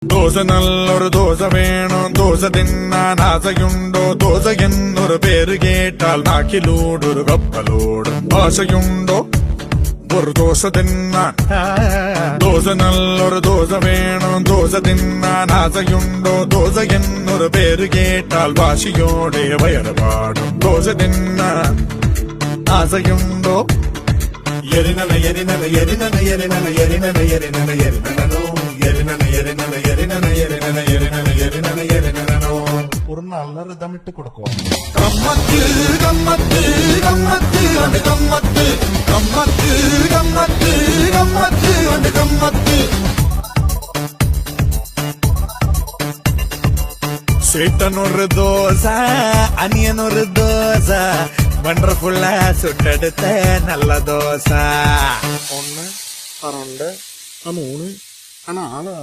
ദോശ നല്ലൊരു ദോശ വേണം ദോശ തിന്നാൻ ആശയുണ്ടോ ദോശ എന്നൊരു പേര് കേട്ടാൽ നാക്കിലൂടൊരു കപ്പലോടും ആശയുണ്ടോ ഒരു ദോശ തിന്നാൻ ദോശ നല്ലൊരു ദോശ വേണം ദോശ തിന്നാൻ ആശയുണ്ടോ ദോശ എന്നൊരു പേര് കേട്ടാൽ വാശിയോടെ വയറ് പാടും ദോശ തിന്നാൻ ആശയുണ്ടോ എരിനന എരിനന എരിനന എരിനന എരിനന എരിനന എരിനനോ എരിനന എരിനന എരിനന എരിനന എരിനന എരിനന എരിനനോ ஒரு நல்ல ரிதமிட்டு கொடுக்கும். கம்மத்து கம்மத்து கம்மத்து அந்த கம்மத்து கம்மத்து கம்மத்து கம்மத்து அந்த கம்மத்து சேட்டன் ஒரு தோசை அனியன் ஒரு தோசை வண்டர்ஃபுல்லா சுட்டெடுத்த நல்ல தோசை 1, 2, 3, 4